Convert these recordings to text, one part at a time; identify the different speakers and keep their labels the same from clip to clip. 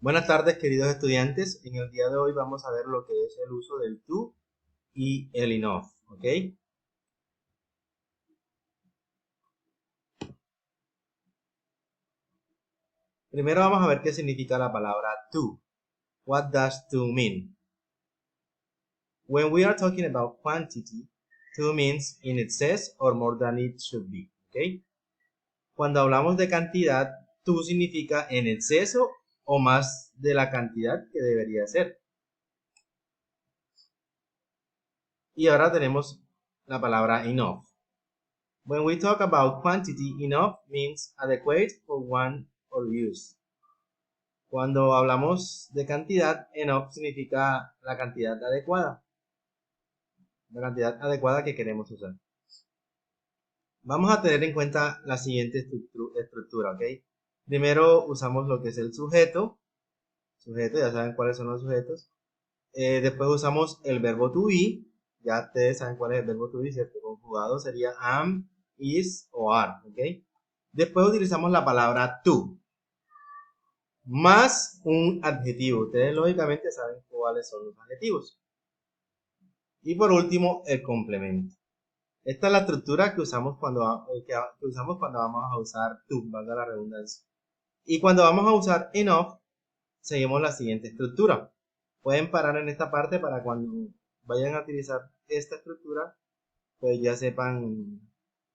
Speaker 1: Buenas tardes, queridos estudiantes. En el día de hoy vamos a ver lo que es el uso del to y el enough, ¿ok? Primero vamos a ver qué significa la palabra to. What does to mean? When we are talking about quantity, to means in excess or more than it should be, ¿ok? Cuando hablamos de cantidad, to significa en exceso o más de la cantidad que debería ser. Y ahora tenemos la palabra enough. When we talk about quantity, enough means adequate for one or use. Cuando hablamos de cantidad, enough significa la cantidad adecuada que queremos usar. Vamos a tener en cuenta la siguiente estructura, ¿ok? Primero usamos lo que es el sujeto, ya saben cuáles son los sujetos. Después usamos el verbo to be, ya ustedes saben cuál es el verbo to be, ¿cierto? Conjugado sería am, is o are, ¿ok? Después utilizamos la palabra to, más un adjetivo. Ustedes lógicamente saben cuáles son los adjetivos. Y por último, el complemento. Esta es la estructura que usamos cuando vamos a usar to, valga la redundancia. Y cuando vamos a usar enough, seguimos la siguiente estructura. Pueden parar en esta parte para cuando vayan a utilizar esta estructura, pues ya sepan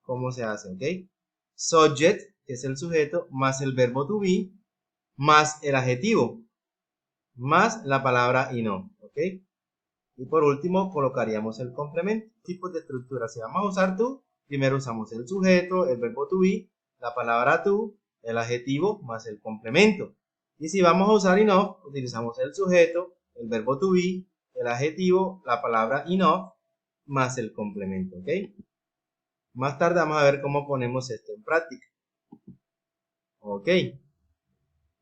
Speaker 1: cómo se hace, ¿ok? Subject, que es el sujeto, más el verbo to be, más el adjetivo, más la palabra enough, ¿ok? Y por último colocaríamos el complemento. Tipos de estructura. Si vamos a usar to, primero usamos el sujeto, el verbo to be, la palabra to, el adjetivo más el complemento. Y si vamos a usar enough, utilizamos el sujeto, el verbo to be, el adjetivo, la palabra enough más el complemento, ¿ok? Más tarde vamos a ver cómo ponemos esto en práctica. Ok.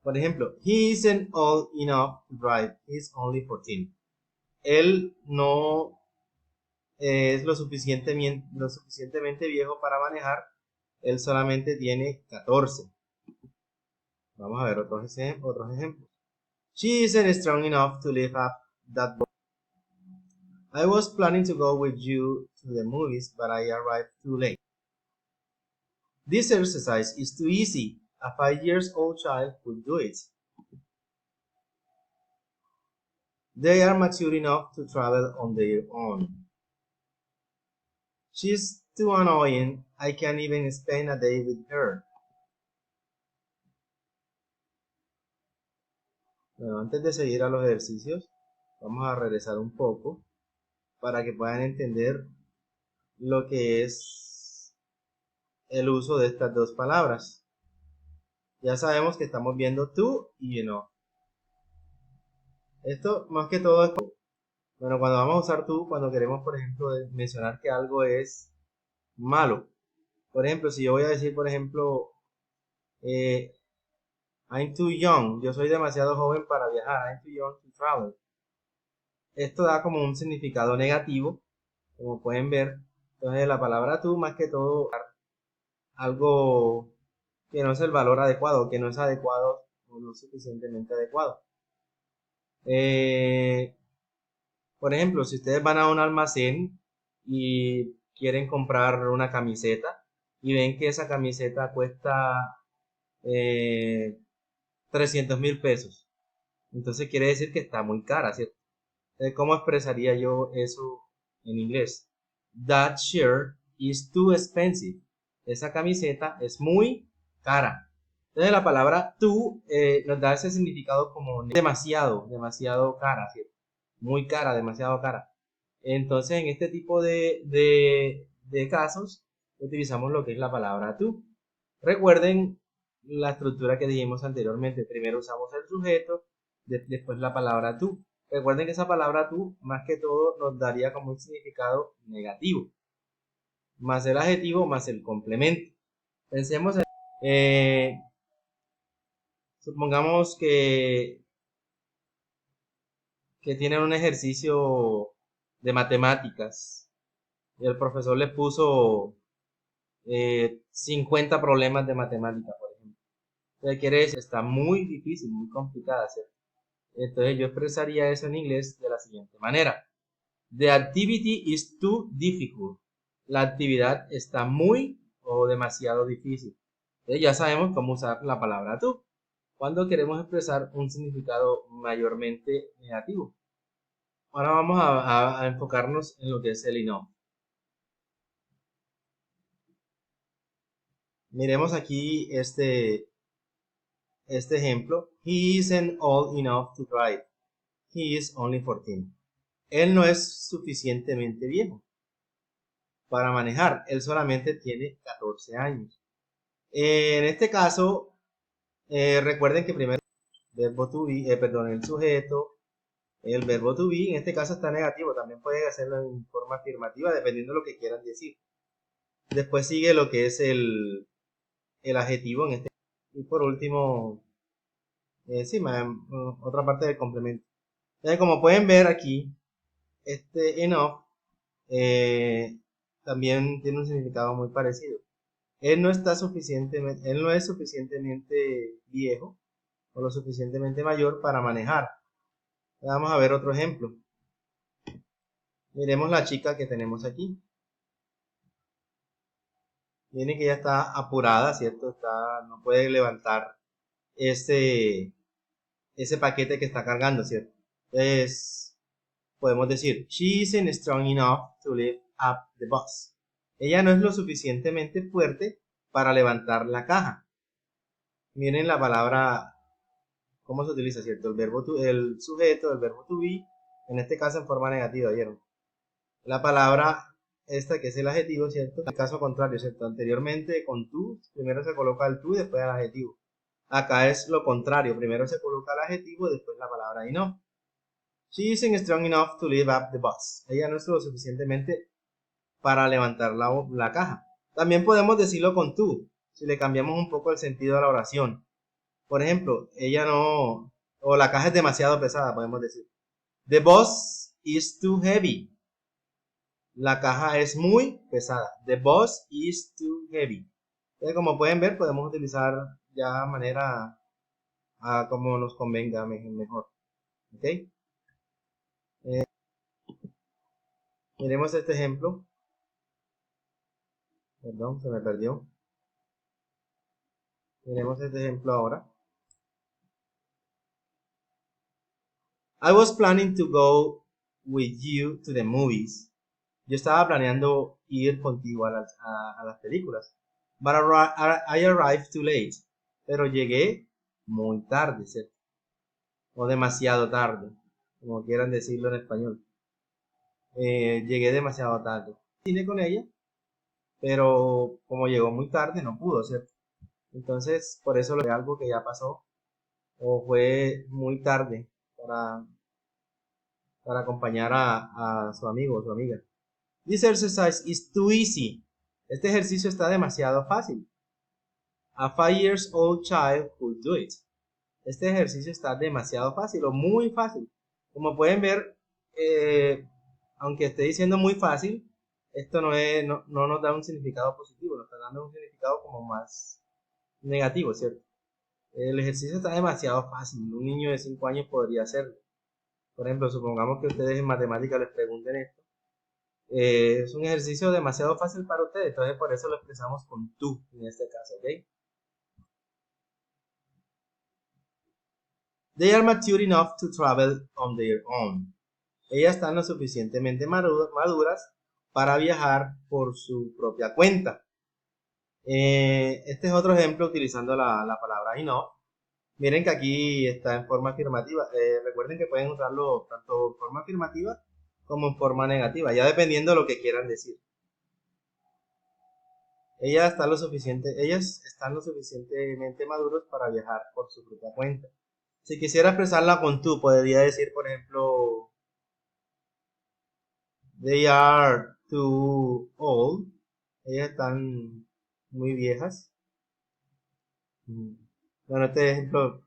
Speaker 1: Por ejemplo, he isn't old enough to drive. He's only 14. Él no es lo suficientemente viejo para manejar. Él solamente tiene 14. Vamos a ver otros ejemplos. She isn't strong enough to lift up that boat. I was planning to go with you to the movies, but I arrived too late. This exercise is too easy. A 5-year-old child could do it. They are mature enough to travel on their own. She's too annoying. I can't even spend a day with her. Bueno, antes de seguir a los ejercicios, vamos a regresar un poco para que puedan entender lo que es el uso de estas dos palabras. Ya sabemos que estamos viendo to y enough. Esto más que todo es, bueno, cuando vamos a usar to, cuando queremos, por ejemplo, mencionar que algo es malo. Por ejemplo, si yo voy a decir, por ejemplo, I'm too young, yo soy demasiado joven para viajar, I'm too young to travel. Esto da como un significado negativo, como pueden ver. Entonces la palabra to más que todo algo que no es el valor adecuado, que no es adecuado o no suficientemente adecuado. Por ejemplo, si ustedes van a un almacén y quieren comprar una camiseta y ven que esa camiseta cuesta 300.000 pesos, entonces quiere decir que está muy cara, ¿cierto? ¿Cómo expresaría yo eso en inglés? That shirt is too expensive. Esa camiseta es muy cara. Entonces la palabra too nos da ese significado como demasiado cara, ¿cierto? Muy cara, demasiado cara. Entonces en este tipo de casos utilizamos lo que es la palabra to. Recuerden la estructura que dijimos anteriormente. Primero usamos el sujeto, después la palabra to. Recuerden que esa palabra to, más que todo, nos daría como un significado negativo. Más el adjetivo, más el complemento. Pensemos en... supongamos que tienen un ejercicio de matemáticas y el profesor les puso 50 problemas de matemáticas, por ejemplo. Entonces quiere decir, está muy difícil, muy complicada, ¿cierto? Entonces yo expresaría eso en inglés de la siguiente manera. The activity is too difficult. La actividad está muy o demasiado difícil. Entonces ya sabemos cómo usar la palabra too cuando queremos expresar un significado mayormente negativo. Ahora vamos a enfocarnos en lo que es el enough. Miremos aquí este ejemplo. He isn't old enough to drive. He is only 14. Él no es suficientemente viejo para manejar. Él solamente tiene 14 años. En este caso, recuerden que primero verbo to be, el sujeto, el verbo to be, en este caso está negativo. También pueden hacerlo en forma afirmativa dependiendo de lo que quieran decir. Después sigue lo que es el adjetivo en este caso. Y por último, otra parte del complemento. Entonces, como pueden ver aquí, este enough también tiene un significado muy parecido. Él no es suficientemente viejo o lo suficientemente mayor para manejar. Vamos a ver otro ejemplo. Miremos la chica que tenemos aquí. Miren que ella está apurada, ¿cierto? No puede levantar ese paquete que está cargando, ¿cierto? Entonces, podemos decir, she isn't strong enough to lift up the bus. Ella no es lo suficientemente fuerte para levantar la caja. Miren la palabra, cómo se utiliza, ¿cierto? El sujeto, el verbo to be, en este caso en forma negativa, ¿vieron? La palabra esta que es el adjetivo, ¿cierto? En el caso contrario, ¿cierto? Anteriormente con tú, primero se coloca el tú y después el adjetivo. Acá es lo contrario, primero se coloca el adjetivo y después la palabra enough. She isn't strong enough to lift up the bus. Ella no es lo suficientemente para levantar la caja. También podemos decirlo con tú, si le cambiamos un poco el sentido a la oración. Por ejemplo, ella no, o la caja es demasiado pesada, podemos decir. The bus is too heavy. La caja es muy pesada. The bus is too heavy. Entonces, como pueden ver, podemos utilizar ya manera como nos convenga mejor. ¿Ok? Miremos este ejemplo. Perdón, se me perdió. Miremos este ejemplo ahora. I was planning to go with you to the movies. Yo estaba planeando ir contigo a las películas. But I arrived too late. Pero llegué muy tarde, ¿cierto? O demasiado tarde, como quieran decirlo en español. Llegué demasiado tarde. Cine con ella, pero como llegó muy tarde no pudo, ¿cierto? Entonces, por eso lo de algo que ya pasó o fue muy tarde para acompañar a su amigo o su amiga. This exercise is too easy. Este ejercicio está demasiado fácil. A 5-year-old child could do it. Este ejercicio está demasiado fácil o muy fácil. Como pueden ver, aunque esté diciendo muy fácil, esto no nos da un significado positivo, nos está dando un significado como más negativo, ¿cierto? El ejercicio está demasiado fácil, un niño de 5 años podría hacerlo. Por ejemplo, supongamos que ustedes en matemáticas les pregunten esto. Es un ejercicio demasiado fácil para ustedes, entonces por eso lo expresamos con tú en este caso, ¿ok? They are mature enough to travel on their own. Ellas están lo suficientemente maduras para viajar por su propia cuenta. Este es otro ejemplo utilizando la palabra enough. Miren que aquí está en forma afirmativa. Recuerden que pueden usarlo tanto en forma afirmativa como en forma negativa, ya dependiendo de lo que quieran decir. Ellas están lo suficientemente maduros para viajar por su propia cuenta. Si quisiera expresarla con tú, podría decir, por ejemplo, they are too old. Ellas están muy viejas. Bueno, este ejemplo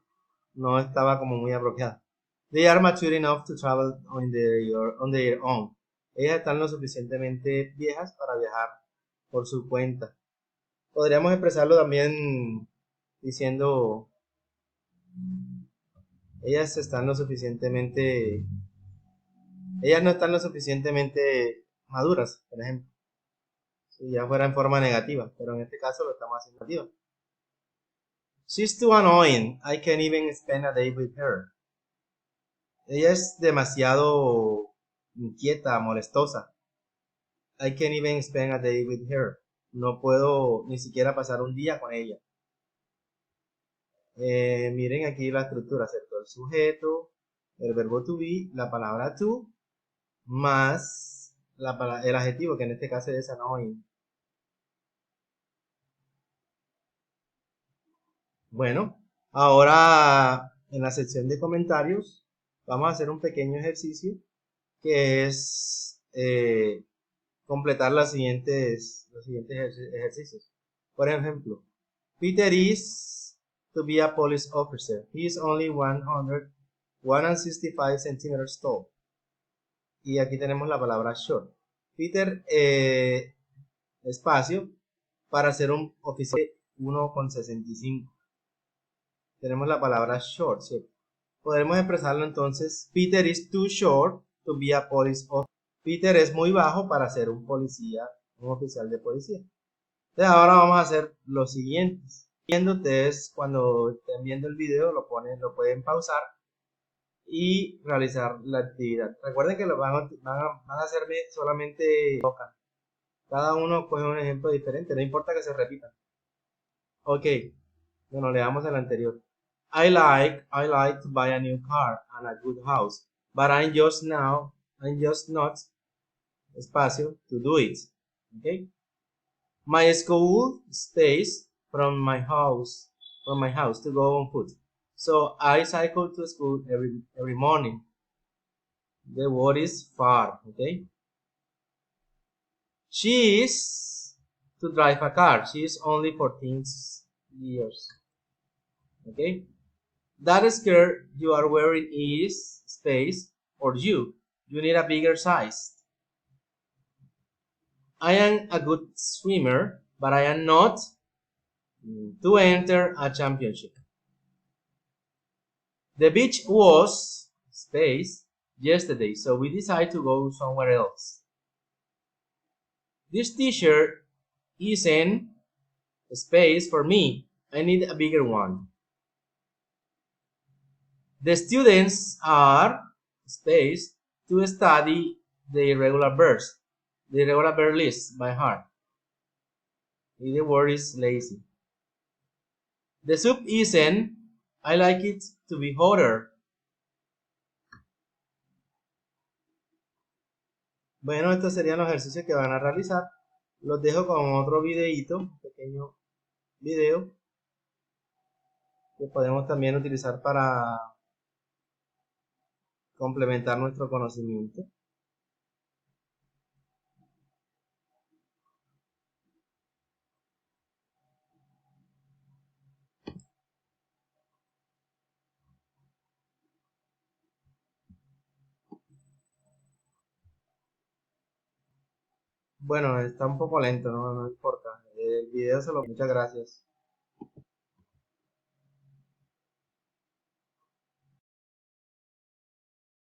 Speaker 1: no estaba como muy apropiado. They are mature enough to travel on their own. Ellas están lo suficientemente viejas para viajar por su cuenta. Podríamos expresarlo también diciendo ellas no están lo suficientemente maduras, por ejemplo. Si ya fuera en forma negativa, pero en este caso lo estamos haciendo negativa. She's too annoying. I can't even spend a day with her. Ella es demasiado inquieta, molestosa. I can't even spend a day with her. No puedo ni siquiera pasar un día con ella. Miren aquí la estructura, ¿cierto? El sujeto, el verbo to be, la palabra to, más el adjetivo, que en este caso es annoying. Bueno, ahora en la sección de comentarios vamos a hacer un pequeño ejercicio que es completar los siguientes ejercicios. Por ejemplo, Peter is to be a police officer. He is only 165 centimeters tall. Y aquí tenemos la palabra short. Peter, espacio, para ser un oficial de 1,65. Tenemos la palabra short, ¿cierto? Podemos expresarlo entonces. Peter is too short to be a police officer. Peter es muy bajo para ser un policía, un oficial de policía. Entonces ahora vamos a hacer lo siguiente. Viendo ustedes, cuando estén viendo el video, lo pueden pausar y realizar la actividad. Recuerden que lo van a hacerme solamente local. Cada uno coge un ejemplo diferente, no importa que se repitan. Ok, bueno, leamos el anterior. I like to buy a new car and a good house, but I'm just not espacio to do it. Okay. My school stays from my house to go on foot. So I cycle to school every morning. The word is far, okay? She is to drive a car. She is only 14 years. Okay? That skirt you are wearing is space or you. You need a bigger size. I am a good swimmer, but I am not to enter a championship. The beach was space yesterday, so we decided to go somewhere else. This t-shirt isn't space for me. I need a bigger one. The students are space to study the irregular verbs, the irregular verb list by heart. The word is lazy. The soup isn't. I like it to be hotter. Bueno, estos serían los ejercicios que van a realizar. Los dejo con otro videito, un pequeño video que podemos también utilizar para complementar nuestro conocimiento. Bueno, está un poco lento, no importa. El video se lo... Muchas gracias.